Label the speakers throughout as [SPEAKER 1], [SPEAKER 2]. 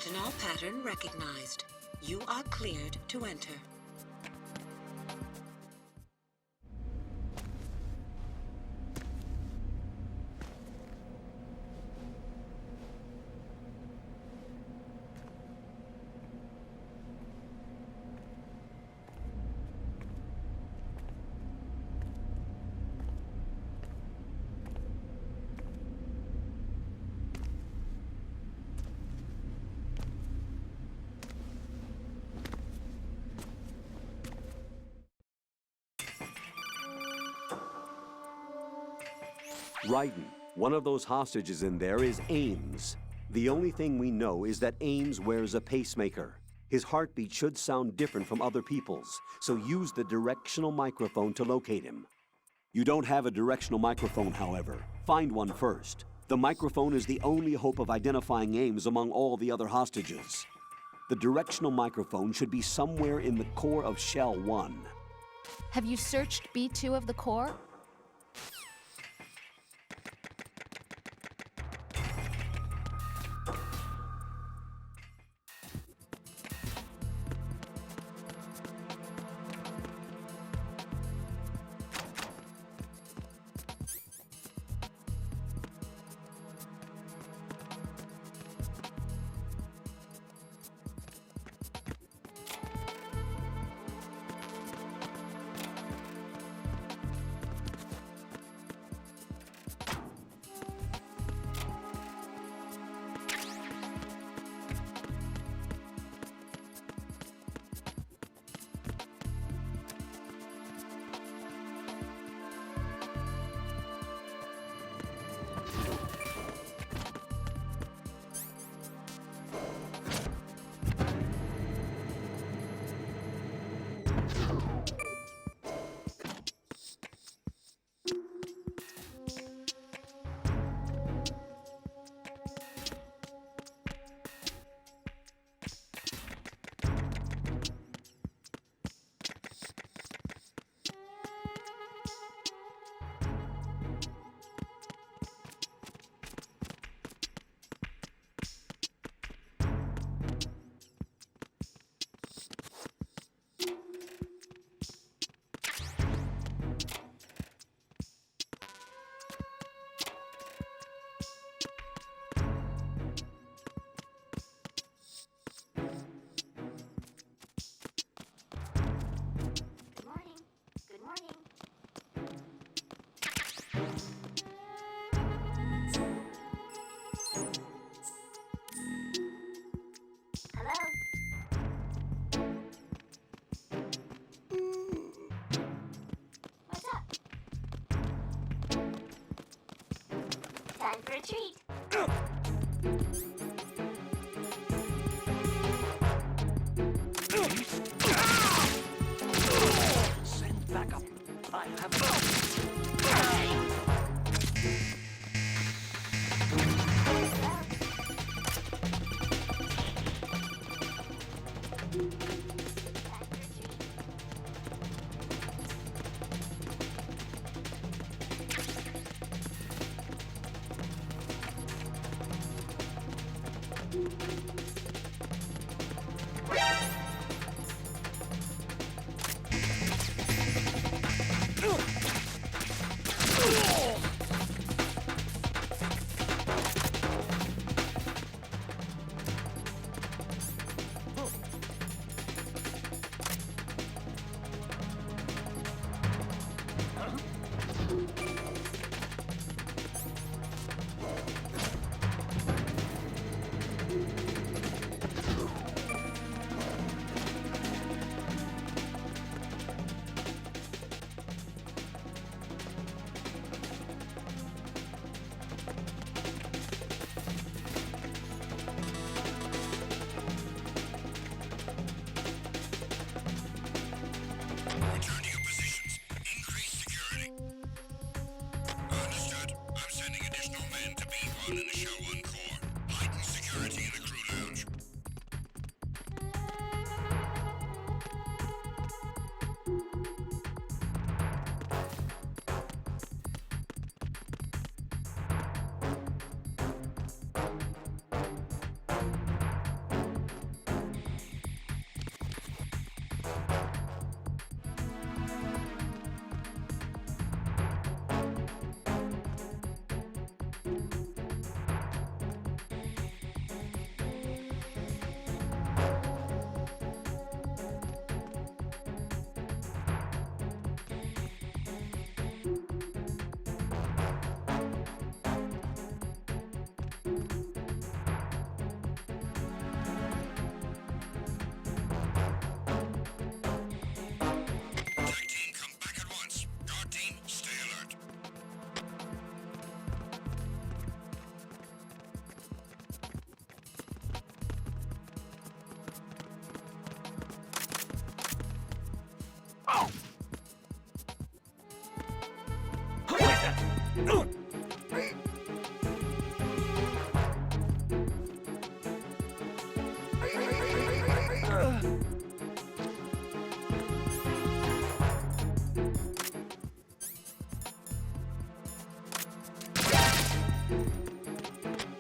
[SPEAKER 1] Retinol pattern recognized. You are cleared to enter.
[SPEAKER 2] Raiden, one of those hostages in there is Ames. The only thing we know is that Ames wears a pacemaker. His heartbeat should sound different from other people's, so use the directional microphone to locate him. You don't have a directional microphone, however. Find one first. The microphone is the only hope of identifying Ames among all the other hostages. The directional microphone should be somewhere in the core of Shell 1.
[SPEAKER 3] Have you searched B2 of the core?
[SPEAKER 4] Time for a treat.
[SPEAKER 5] Send back up. I have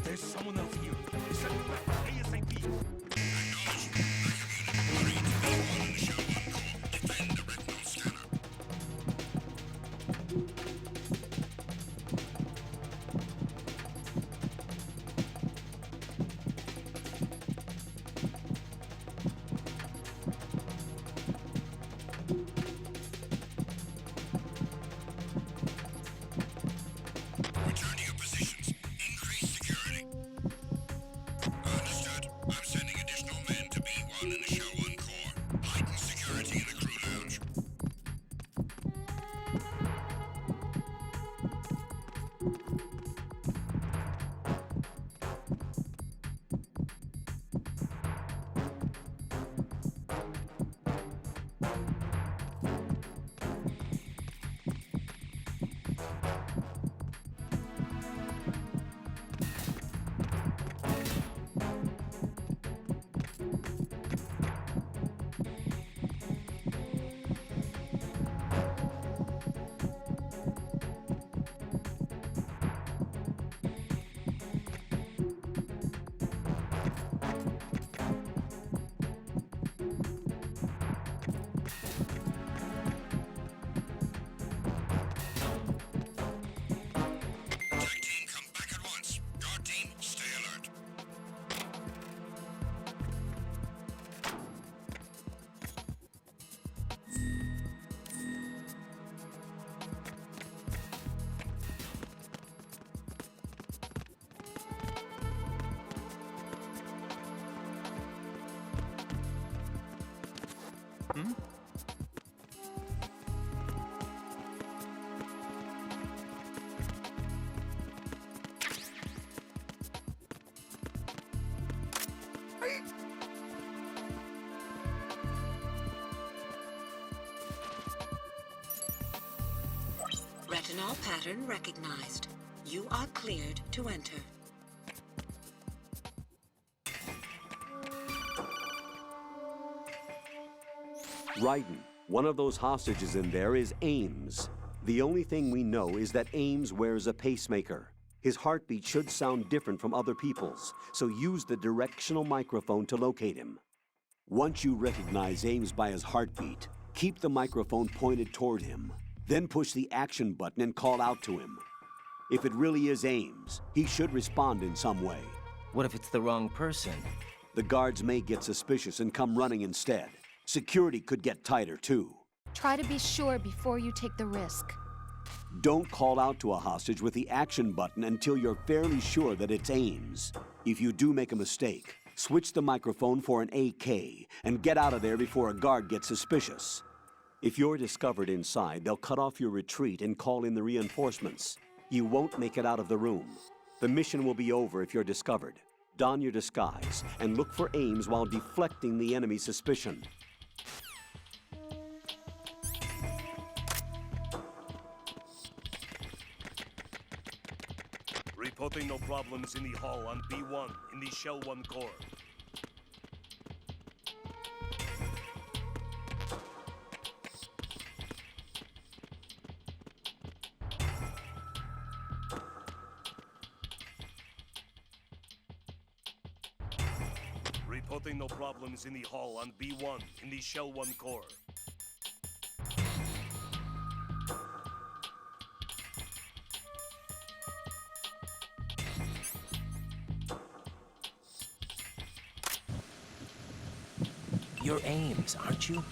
[SPEAKER 5] There's someone else here. Send it back ASAP.
[SPEAKER 6] Return to your positions. Increase security. Understood. I'm sending additional men to B1 in the Show 1 core. Heighten security in the crew lounge. Tech team, come back at once. Guard team, stay alert.
[SPEAKER 1] Retinol pattern recognized. You are cleared to enter.
[SPEAKER 2] Raiden, one of those hostages in there is Ames. The only thing we know is that Ames wears a pacemaker. His heartbeat should sound different from other people's, so use the directional microphone to locate him. Once you recognize Ames by his heartbeat, keep the microphone pointed toward him. Then push the action button and call out to him. If it really is Ames, he should respond in some way.
[SPEAKER 7] What if it's the wrong person?
[SPEAKER 2] The guards may get suspicious and come running instead. Security could get tighter, too.
[SPEAKER 3] Try to be sure before you take the risk.
[SPEAKER 2] Don't call out to a hostage with the action button until you're fairly sure that it's Ames. If you do make a mistake, switch the microphone for an AK and get out of there before a guard gets suspicious. If you're discovered inside, they'll cut off your retreat and call in the reinforcements. You won't make it out of the room. The mission will be over if you're discovered. Don your disguise and look for Ames while deflecting the enemy's suspicion.
[SPEAKER 5] Reporting no problems in the hall on B1 in the Shell 1 core. Reporting no problems in the hall on B1 in the Shell 1 core.
[SPEAKER 7] You're Ames, aren't you?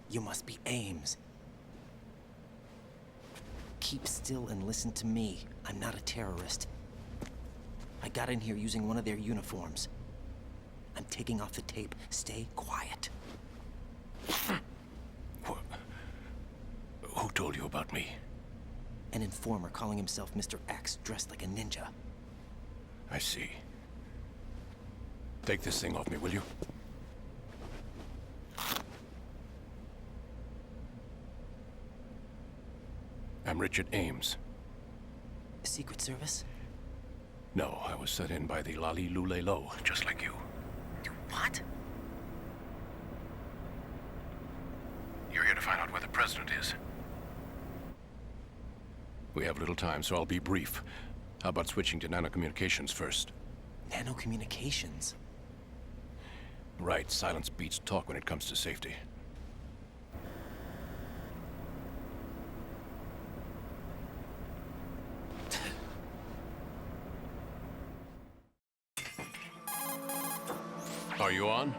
[SPEAKER 7] You must be Ames. Keep still and listen to me. I'm not a terrorist. I got in here using one of their uniforms. I'm taking off the tape. Stay quiet.
[SPEAKER 8] Who told you about me?
[SPEAKER 7] An informer calling himself Mr. X, dressed like a ninja.
[SPEAKER 8] I see. Take this thing off me, will you? I'm Richard Ames.
[SPEAKER 7] Secret Service?
[SPEAKER 8] No, I was set in by the Lali Lule Lo, just like you.
[SPEAKER 7] What?
[SPEAKER 8] You're here to find out where the president is. We have little time, so I'll be brief. How about switching to nanocommunications first?
[SPEAKER 7] Nanocommunications?
[SPEAKER 8] Right, silence beats talk when it comes to safety. Are you on?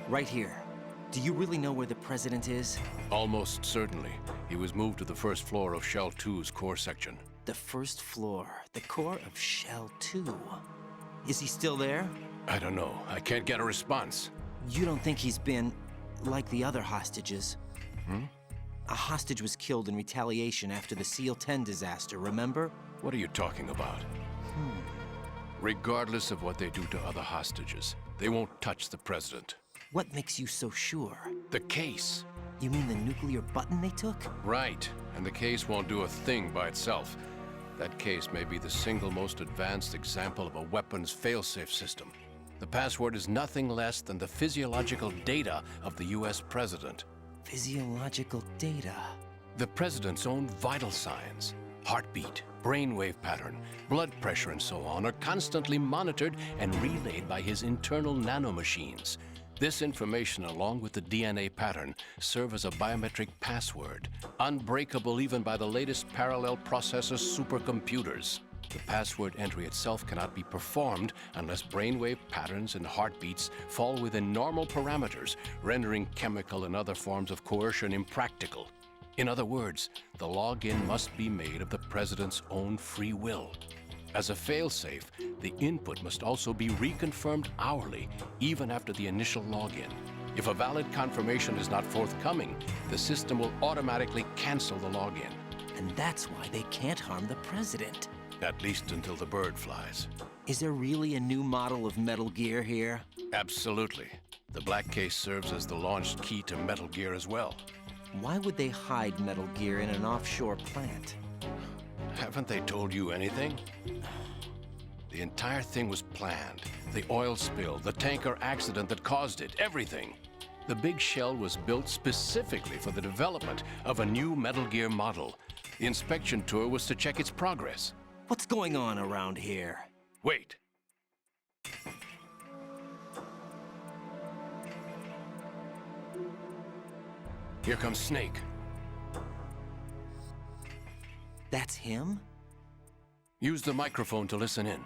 [SPEAKER 7] Right here. Do you really know where the president is?
[SPEAKER 8] Almost certainly. He was moved to the first floor of Shell 2's core section.
[SPEAKER 7] The first floor. The core of Shell 2. Is he still there?
[SPEAKER 8] I don't know. I can't get a response.
[SPEAKER 7] You don't think he's been like the other hostages? A hostage was killed in retaliation after the SEAL 10 disaster, remember?
[SPEAKER 8] What are you talking about? Regardless of what they do to other hostages, they won't touch the president.
[SPEAKER 7] What makes you so sure?
[SPEAKER 8] The case.
[SPEAKER 7] You mean the nuclear button they took?
[SPEAKER 8] Right. And the case won't do a thing by itself. That case may be the single most advanced example of a weapons failsafe system. The password is nothing less than the physiological data of the US president.
[SPEAKER 7] Physiological data?
[SPEAKER 8] The president's own vital signs, heartbeat, brainwave pattern, blood pressure, and so on, are constantly monitored and relayed by his internal nanomachines. This information, along with the DNA pattern, serve as a biometric password, unbreakable even by the latest parallel processor supercomputers. The password entry itself cannot be performed unless brainwave patterns and heartbeats fall within normal parameters, rendering chemical and other forms of coercion impractical. In other words, the login must be made of the president's own free will. As a failsafe, the input must also be reconfirmed hourly, even after the initial login. If a valid confirmation is not forthcoming, the system will automatically cancel the login.
[SPEAKER 7] And that's why they can't harm the president.
[SPEAKER 8] At least until the bird flies.
[SPEAKER 7] Is there really a new model of Metal Gear here?
[SPEAKER 8] Absolutely. The black case serves as the launch key to Metal Gear as well.
[SPEAKER 7] Why would they hide Metal Gear in an offshore plant?
[SPEAKER 8] Haven't they told you anything? The entire thing was planned. The oil spill, the tanker accident that caused it, everything. The big shell was built specifically for the development of a new Metal Gear model. The inspection tour was to check its progress.
[SPEAKER 7] What's going on around here?
[SPEAKER 8] Wait. Here comes Snake.
[SPEAKER 7] That's him?
[SPEAKER 8] Use the microphone to listen in.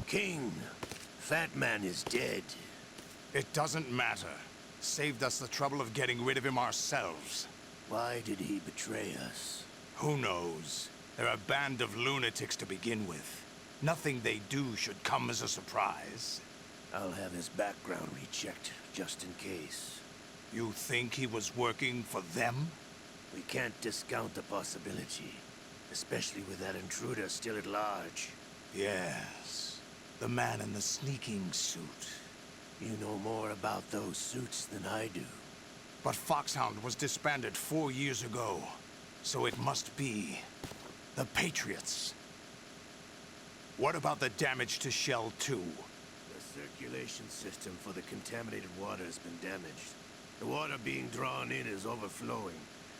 [SPEAKER 9] King, Fat Man is dead.
[SPEAKER 10] It doesn't matter. Saved us the trouble of getting rid of him ourselves.
[SPEAKER 9] Why did he betray us?
[SPEAKER 10] Who knows? They're a band of lunatics to begin with. Nothing they do should come as a surprise.
[SPEAKER 9] I'll have his background rechecked, just in case.
[SPEAKER 10] You think he was working for them?
[SPEAKER 9] We can't discount the possibility, especially with that intruder still at large.
[SPEAKER 10] Yes. The man in the sneaking suit.
[SPEAKER 9] You know more about those suits than I do.
[SPEAKER 10] But Foxhound was disbanded 4 years ago, so it must be The Patriots. What about the damage to Shell 2?
[SPEAKER 9] The circulation system for the contaminated water has been damaged. The water being drawn in is overflowing,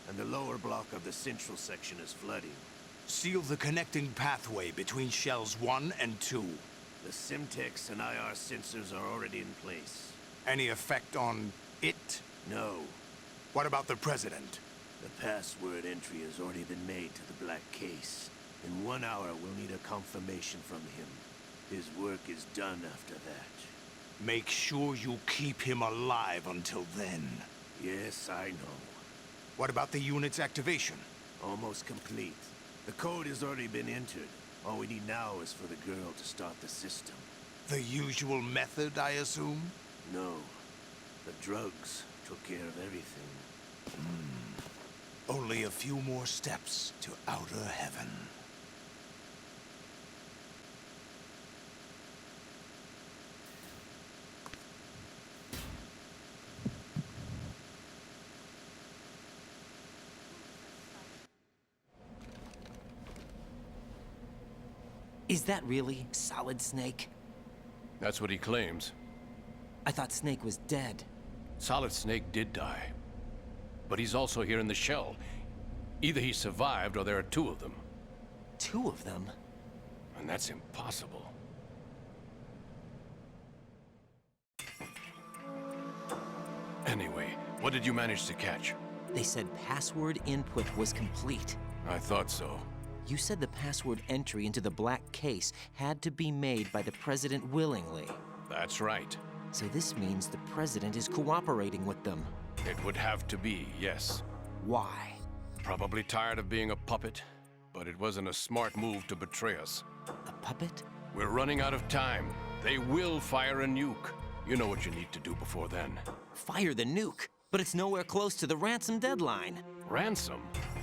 [SPEAKER 9] and the lower block of the central section is flooding.
[SPEAKER 10] Seal the connecting pathway between Shells 1 and 2.
[SPEAKER 9] The Simtex and IR sensors are already in place.
[SPEAKER 10] Any effect on it?
[SPEAKER 9] No.
[SPEAKER 10] What about the President?
[SPEAKER 9] The password entry has already been made to the black case. In 1 hour, we'll need a confirmation from him. His work is done after that.
[SPEAKER 10] Make sure you keep him alive until then.
[SPEAKER 9] Yes, I know.
[SPEAKER 10] What about the unit's activation?
[SPEAKER 9] Almost complete. The code has already been entered. All we need now is for the girl to start the system.
[SPEAKER 10] The usual method, I assume?
[SPEAKER 9] No. The drugs took care of everything.
[SPEAKER 10] Only a few more steps to outer heaven.
[SPEAKER 7] Is that really Solid Snake?
[SPEAKER 8] That's what he claims.
[SPEAKER 7] I thought Snake was dead.
[SPEAKER 8] Solid Snake did die. But he's also here in the shell. Either he survived or there are two of them.
[SPEAKER 7] Two of them?
[SPEAKER 8] And that's impossible. Anyway, what did you manage to catch?
[SPEAKER 7] They said password input was complete.
[SPEAKER 8] I thought so.
[SPEAKER 7] You said the password entry into the black case had to be made by the President willingly.
[SPEAKER 8] That's right.
[SPEAKER 7] So this means the President is cooperating with them.
[SPEAKER 8] It would have to be, yes.
[SPEAKER 7] Why?
[SPEAKER 8] Probably tired of being a puppet, but it wasn't a smart move to betray us.
[SPEAKER 7] A puppet?
[SPEAKER 8] We're running out of time. They will fire a nuke. You know what you need to do before then.
[SPEAKER 7] Fire the nuke? But it's nowhere close to the ransom deadline.
[SPEAKER 8] Ransom?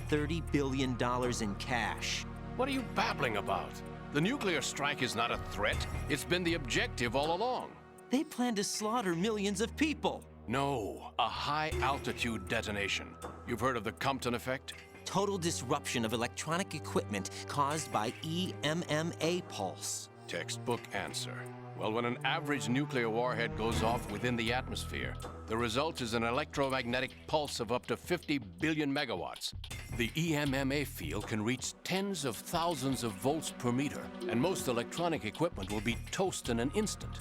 [SPEAKER 7] $30 billion in cash.
[SPEAKER 8] What are you babbling about? The nuclear strike is not a threat. It's been the objective all along.
[SPEAKER 7] They plan to slaughter millions of people.
[SPEAKER 8] No, a high-altitude detonation. You've heard of the Compton effect?
[SPEAKER 7] Total disruption of electronic equipment caused by EMMA pulse.
[SPEAKER 8] Textbook answer. Well, when an average nuclear warhead goes off within the atmosphere, the result is an electromagnetic pulse of up to 50 billion megawatts. The EMMA field can reach tens of thousands of volts per meter, and most electronic equipment will be toast in an instant.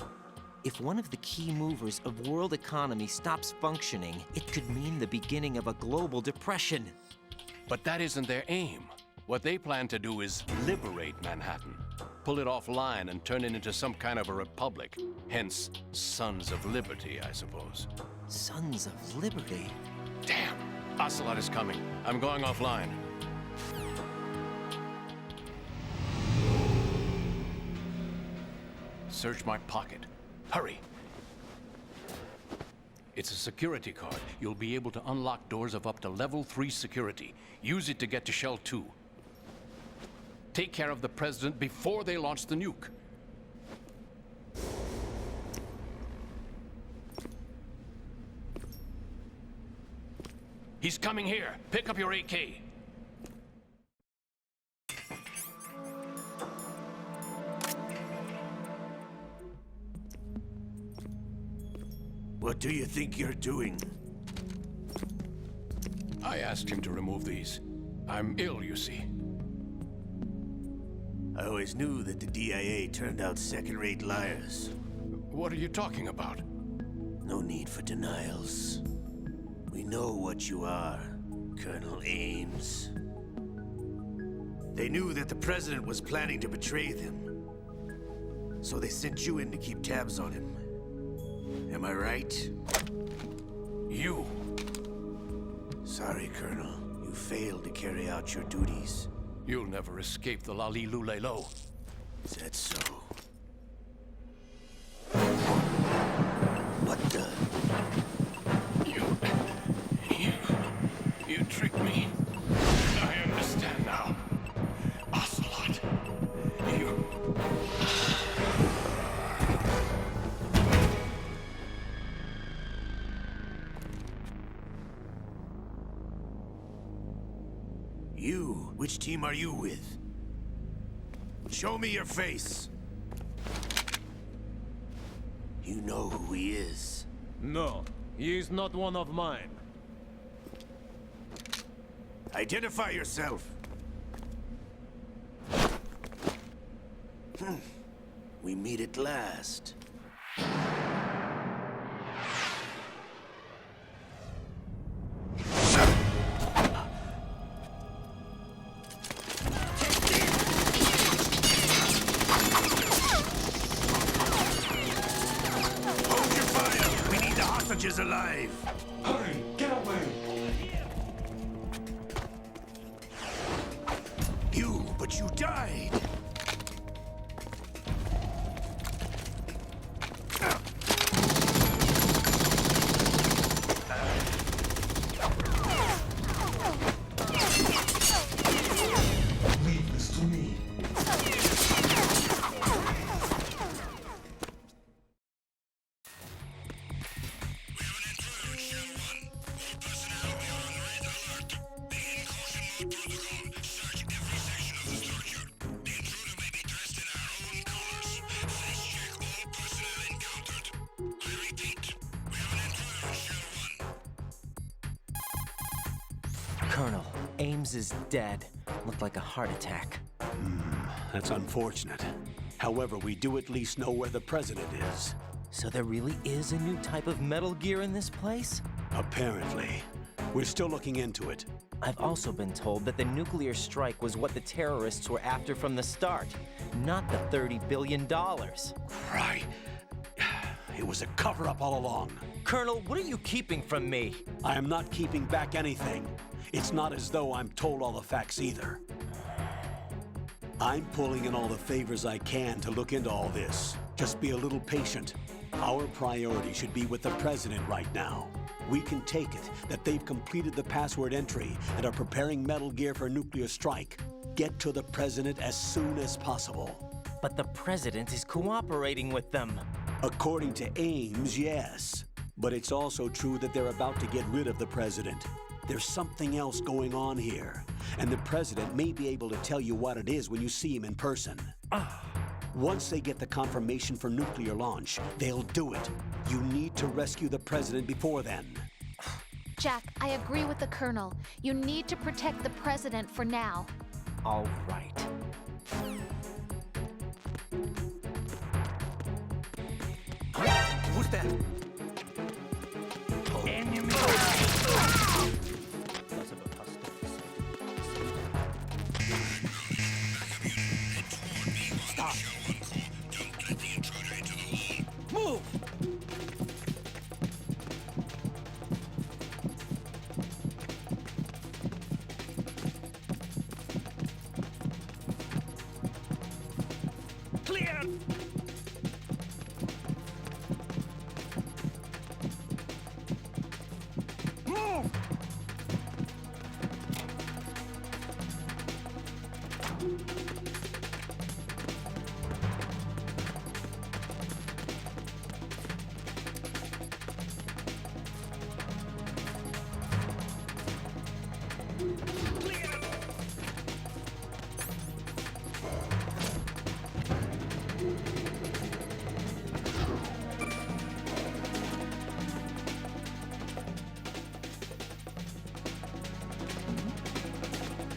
[SPEAKER 7] If one of the key movers of world economy stops functioning, it could mean the beginning of a global depression.
[SPEAKER 8] But that isn't their aim. What they plan to do is liberate Manhattan. Pull it offline and turn it into some kind of a republic. Hence, Sons of Liberty, I suppose.
[SPEAKER 7] Sons of Liberty?
[SPEAKER 8] Damn! Ocelot is coming. I'm going offline. Search my pocket. Hurry! It's a security card. You'll be able to unlock doors of up to level 3 security. Use it to get to Shell 2. Take care of the President before they launch the nuke. He's coming here. Pick up your AK.
[SPEAKER 9] What do you think you're doing?
[SPEAKER 8] I asked him to remove these. I'm ill, you see.
[SPEAKER 9] I always knew that the DIA turned out second-rate liars.
[SPEAKER 8] What are you talking about?
[SPEAKER 9] No need for denials. We know what you are, Colonel Ames. They knew that the President was planning to betray them. So they sent you in to keep tabs on him. Am I right?
[SPEAKER 8] You.
[SPEAKER 9] Sorry, Colonel. You failed to carry out your duties.
[SPEAKER 8] You'll never escape the Lali-Lulelo.
[SPEAKER 9] Is that so? What the?
[SPEAKER 8] You tricked me. I understand now. Ocelot. You...
[SPEAKER 9] You? Which team are you with? Show me your face. You know who he is.
[SPEAKER 11] No, he is not one of mine.
[SPEAKER 9] Identify yourself. We meet at last. Hold your fire! We need the hostages alive!
[SPEAKER 5] Hurry! Get away!
[SPEAKER 9] But you died!
[SPEAKER 5] Leave this to me.
[SPEAKER 7] Colonel, Ames is dead. Looked like a heart attack.
[SPEAKER 2] That's unfortunate. However, we do at least know where the president is.
[SPEAKER 7] So there really is a new type of Metal Gear in this place?
[SPEAKER 2] Apparently. We're still looking into it.
[SPEAKER 7] I've also been told that the nuclear strike was what the terrorists were after from the start, not the $30 billion.
[SPEAKER 2] Right. It was a cover-up all along.
[SPEAKER 7] Colonel, what are you keeping from me?
[SPEAKER 2] I am not keeping back anything. It's not as though I'm told all the facts either. I'm pulling in all the favors I can to look into all this. Just be a little patient. Our priority should be with the president right now. We can take it that they've completed the password entry and are preparing Metal Gear for nuclear strike. Get to the president as soon as possible.
[SPEAKER 7] But the president is cooperating with them.
[SPEAKER 2] According to Ames, yes. But it's also true that they're about to get rid of the president. There's something else going on here, and the president may be able to tell you what it is when you see him in person. Once they get the confirmation for nuclear launch, they'll do it. You need to rescue the president before then.
[SPEAKER 3] Jack, I agree with the Colonel. You need to protect the president for now.
[SPEAKER 7] All right.
[SPEAKER 9] Who's that?
[SPEAKER 7] Enemy!
[SPEAKER 6] Stop. Don't let the intruder into the hall.
[SPEAKER 7] Move!
[SPEAKER 11] Clear!
[SPEAKER 7] Move!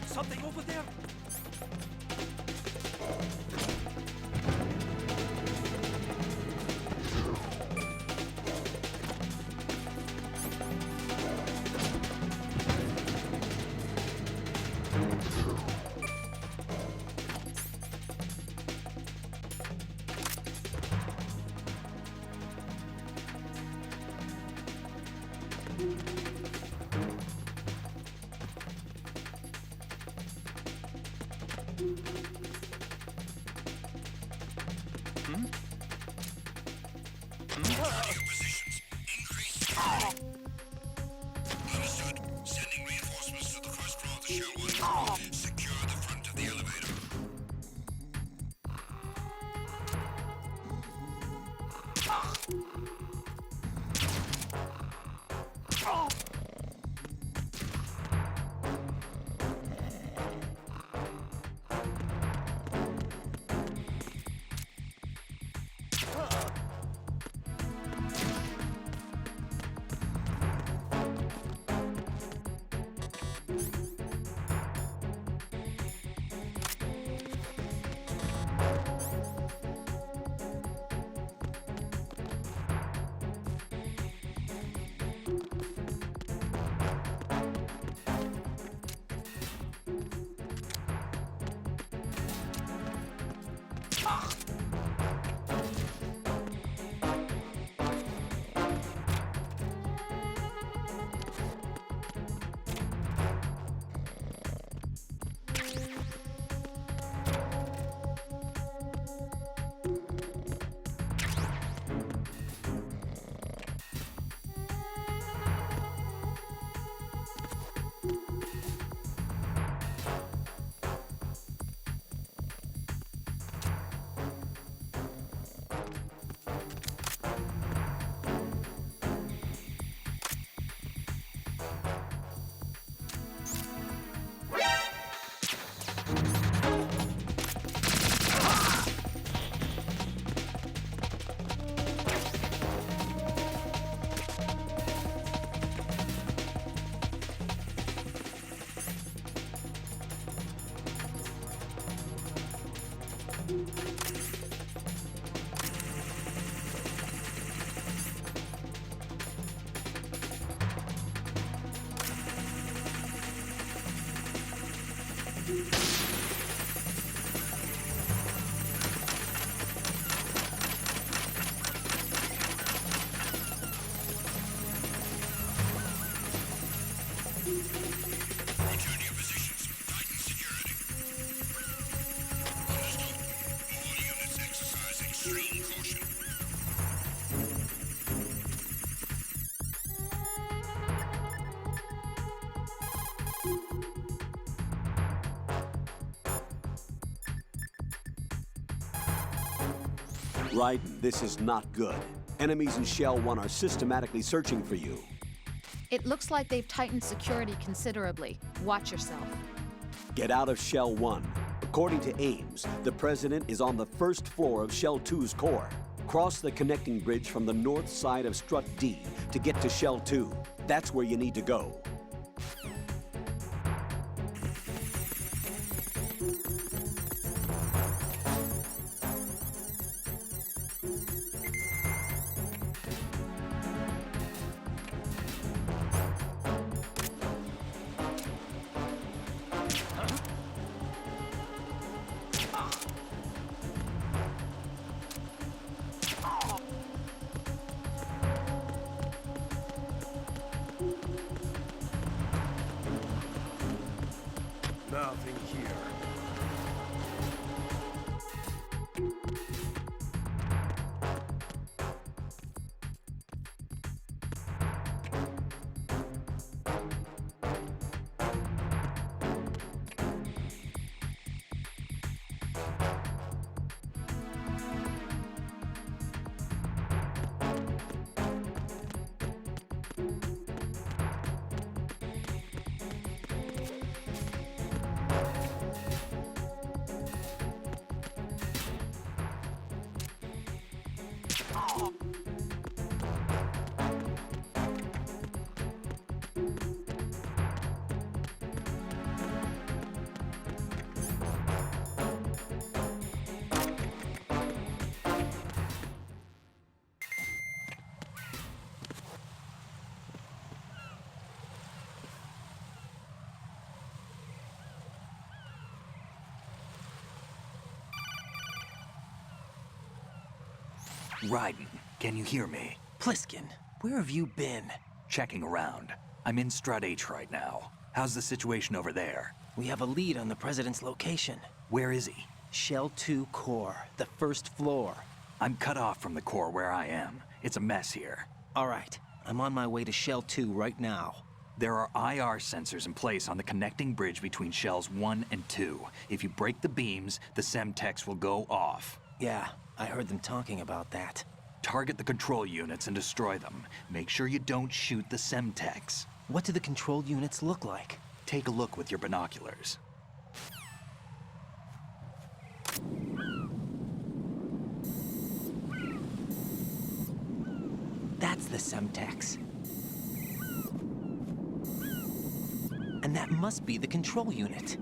[SPEAKER 11] Something over there!
[SPEAKER 6] Positions. Increase. Understood. Sending reinforcements to the first floor of the show 1. Secure the front of the elevator. Return to your positions. Tighten security. Understood. All units exercise extreme caution.
[SPEAKER 2] Raiden, this is not good. Enemies in Shell 1 are systematically searching for you.
[SPEAKER 3] It looks like they've tightened security considerably. Watch yourself.
[SPEAKER 2] Get out of Shell 1. According to Ames, the President is on the first floor of Shell 2's core. Cross the connecting bridge from the north side of Strut D to get to Shell 2. That's where you need to go.
[SPEAKER 5] Nothing here.
[SPEAKER 12] Raiden, can you hear me?
[SPEAKER 7] Pliskin, where have you been?
[SPEAKER 12] Checking around. I'm in Strut H right now. How's the situation over there?
[SPEAKER 7] We have a lead on the President's location.
[SPEAKER 12] Where is he?
[SPEAKER 7] Shell 2 core, the first floor.
[SPEAKER 12] I'm cut off from the core where I am. It's a mess here.
[SPEAKER 7] All right, I'm on my way to Shell 2 right now.
[SPEAKER 12] There are IR sensors in place on the connecting bridge between Shells 1 and 2. If you break the beams, the Semtex will go off.
[SPEAKER 7] Yeah, I heard them talking about that.
[SPEAKER 12] Target the control units and destroy them. Make sure you don't shoot the Semtex.
[SPEAKER 7] What do the control units look like?
[SPEAKER 12] Take a look with your binoculars.
[SPEAKER 7] That's the Semtex. And that must be the control unit.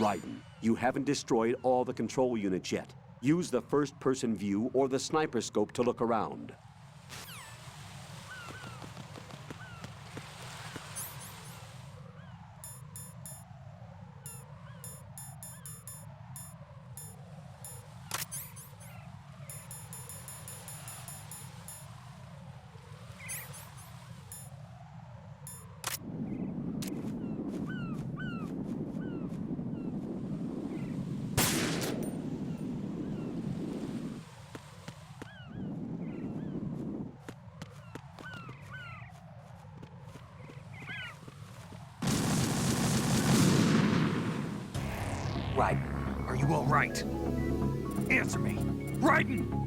[SPEAKER 2] Raiden, you haven't destroyed all the control units yet. Use the first-person view or the sniper scope to look around.
[SPEAKER 12] Raiden, are you all right? Answer me. Raiden!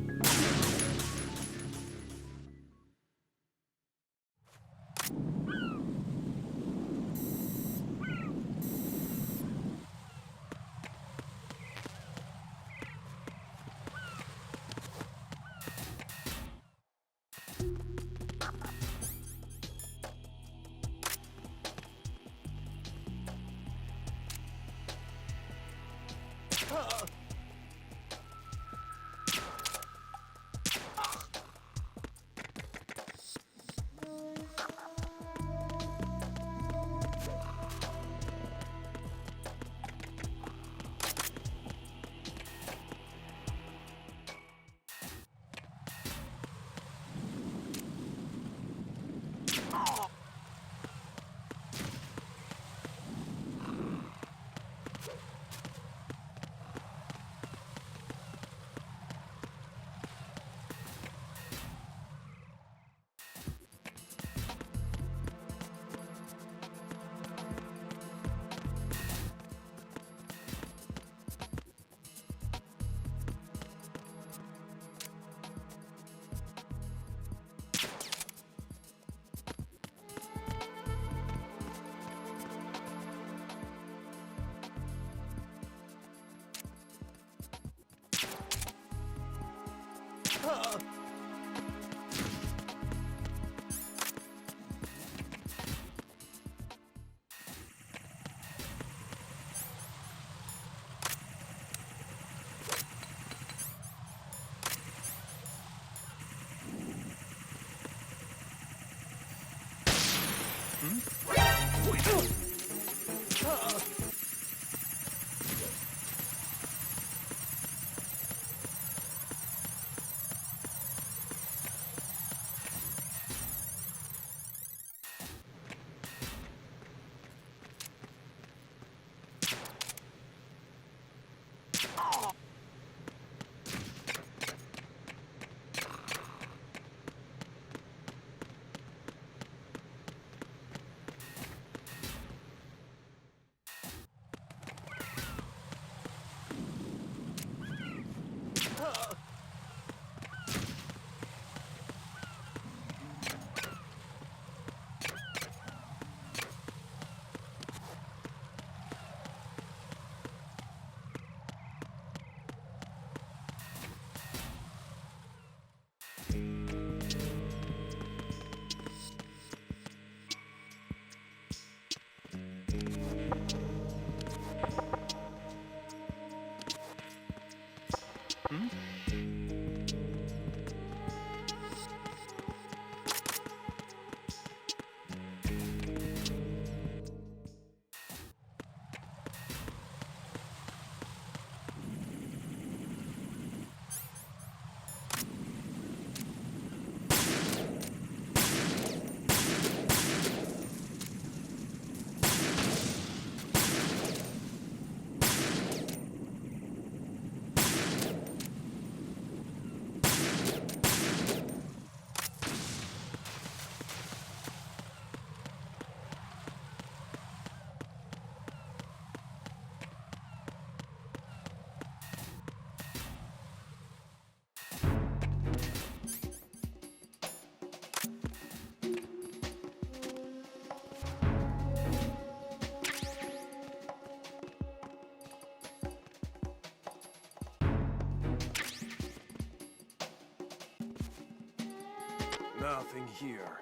[SPEAKER 5] Nothing here.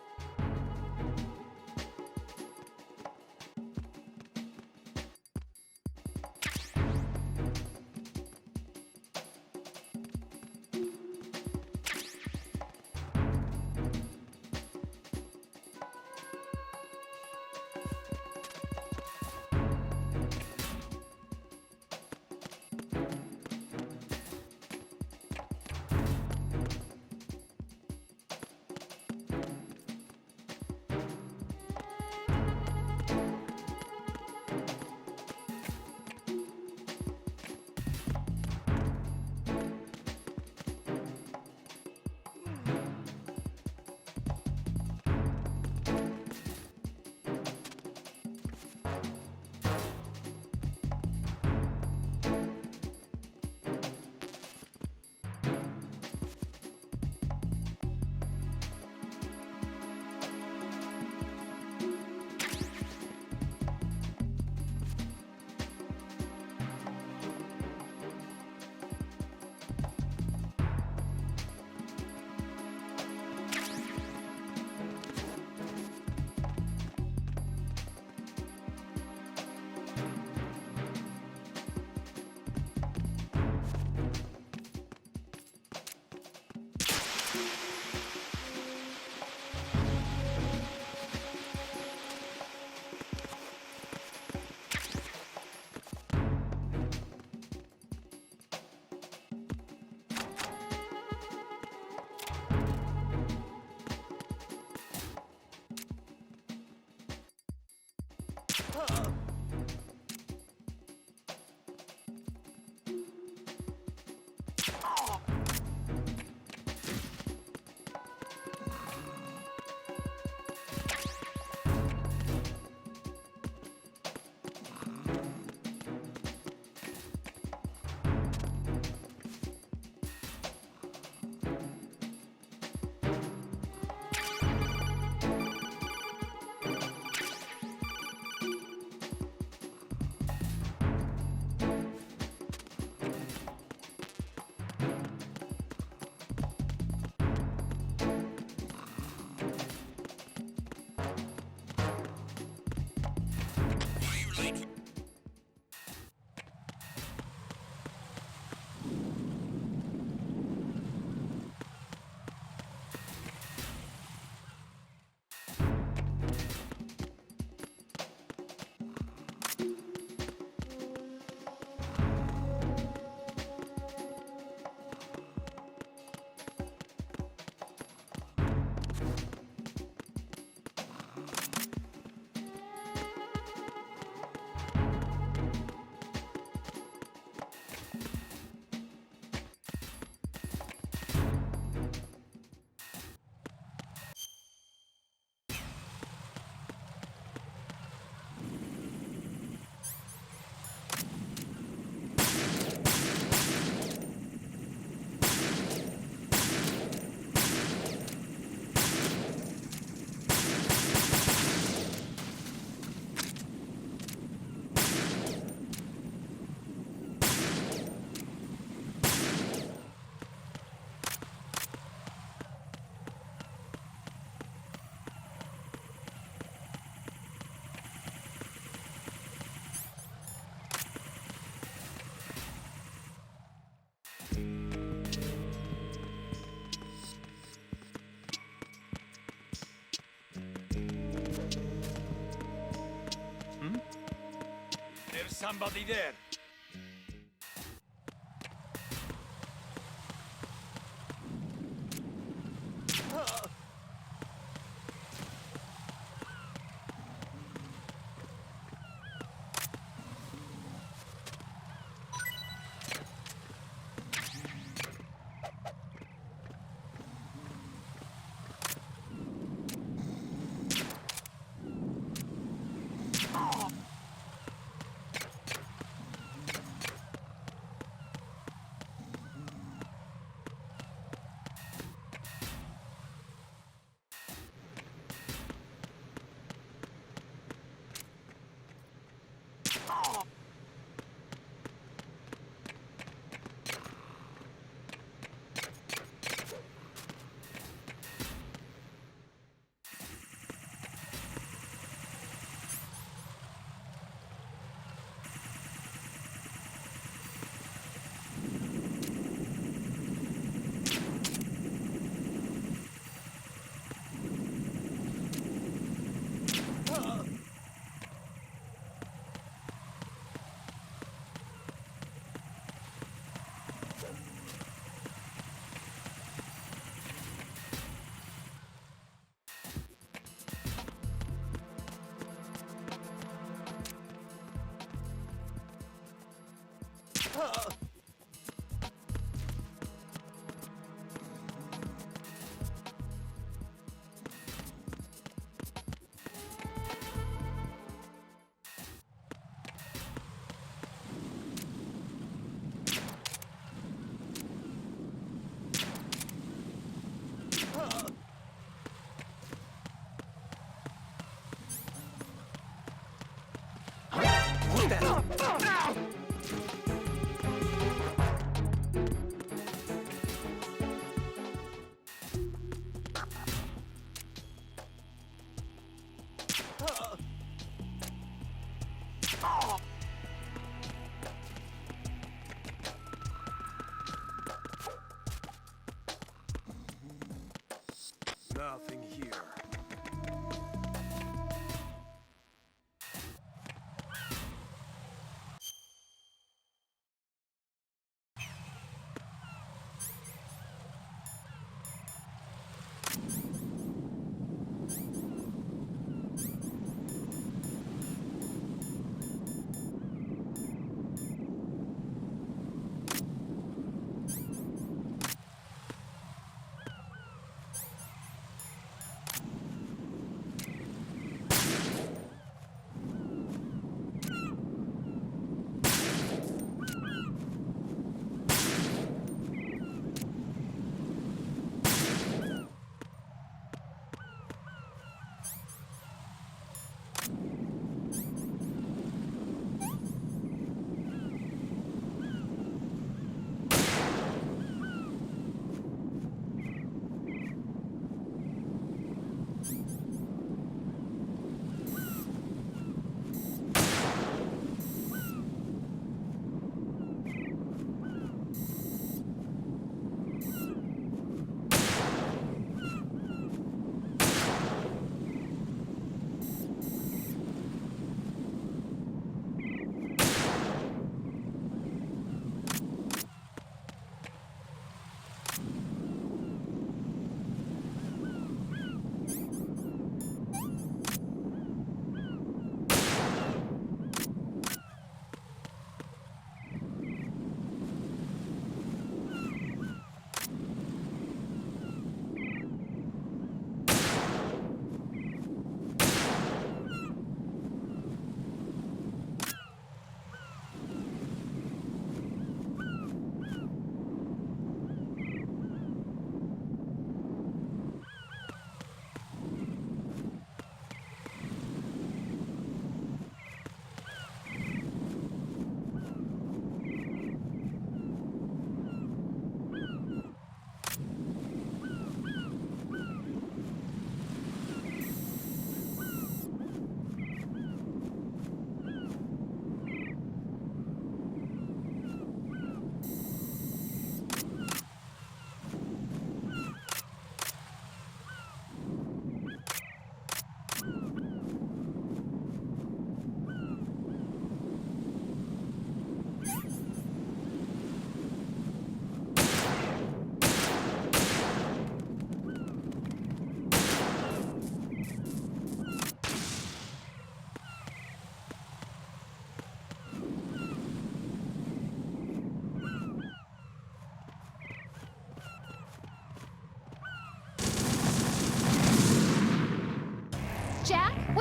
[SPEAKER 10] somebody there.
[SPEAKER 5] Nothing here.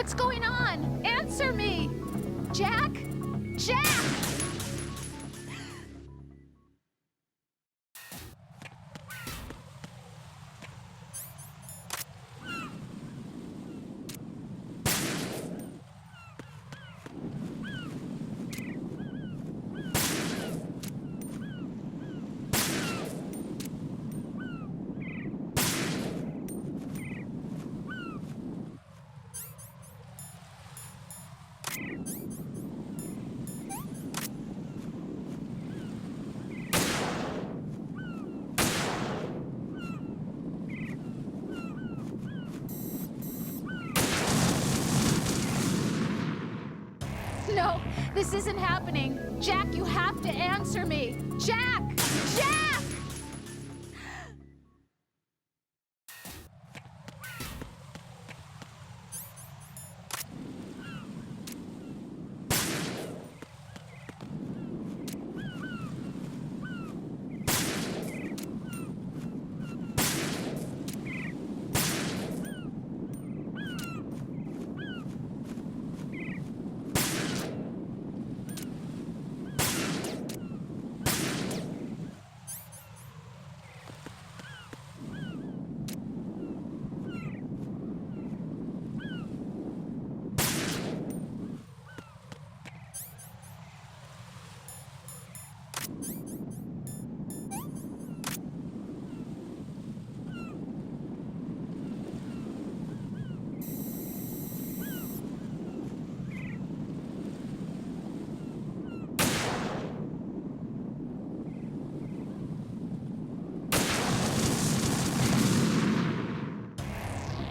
[SPEAKER 3] What's going on? Answer me! Jack? Jack! No, this isn't happening. Jack, you have to answer me. Jack! Jack!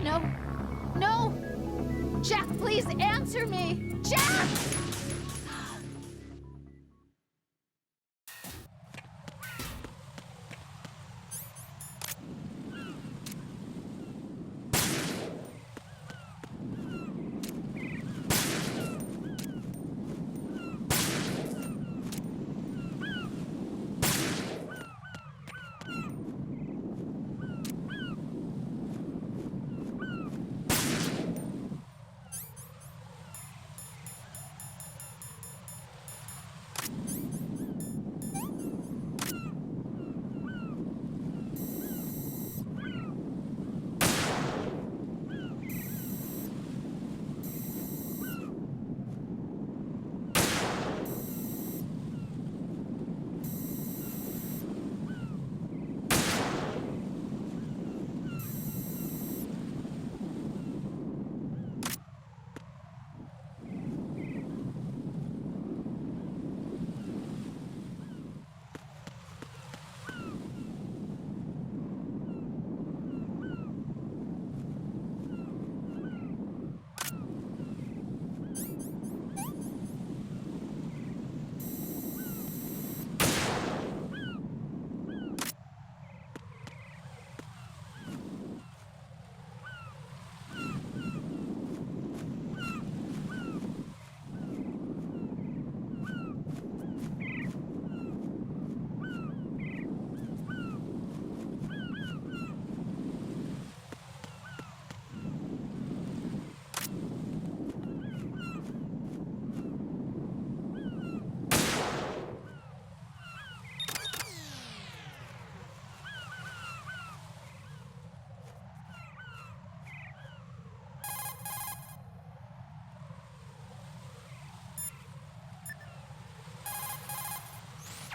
[SPEAKER 3] No. No! Jack, please answer me! Jack!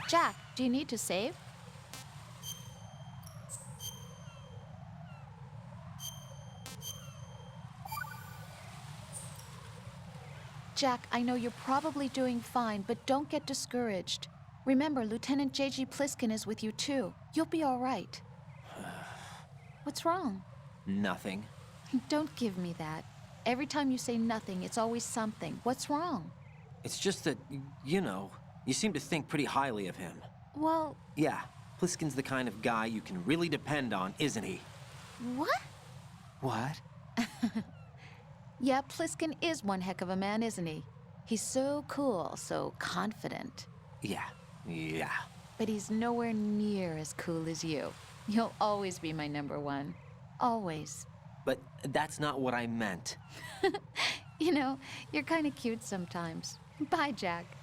[SPEAKER 3] Jack, do you need to save? Jack, I know you're probably doing fine, but don't get discouraged. Remember, Lieutenant J.G. Pliskin is with you too. You'll be all right. What's wrong?
[SPEAKER 7] Nothing.
[SPEAKER 3] Don't give me that. Every time you say nothing, it's always something. What's wrong?
[SPEAKER 7] It's just that, you know, you seem to think pretty highly of him.
[SPEAKER 3] Well...
[SPEAKER 7] Yeah, Pliskin's the kind of guy you can really depend on, isn't he?
[SPEAKER 3] What?
[SPEAKER 7] What?
[SPEAKER 3] Yeah, Pliskin is one heck of a man, isn't he? He's so cool, so confident.
[SPEAKER 7] Yeah.
[SPEAKER 3] But he's nowhere near as cool as you. You'll always be my number one. Always.
[SPEAKER 7] But that's not what I meant.
[SPEAKER 3] You know, you're kind of cute sometimes. Bye, Jack.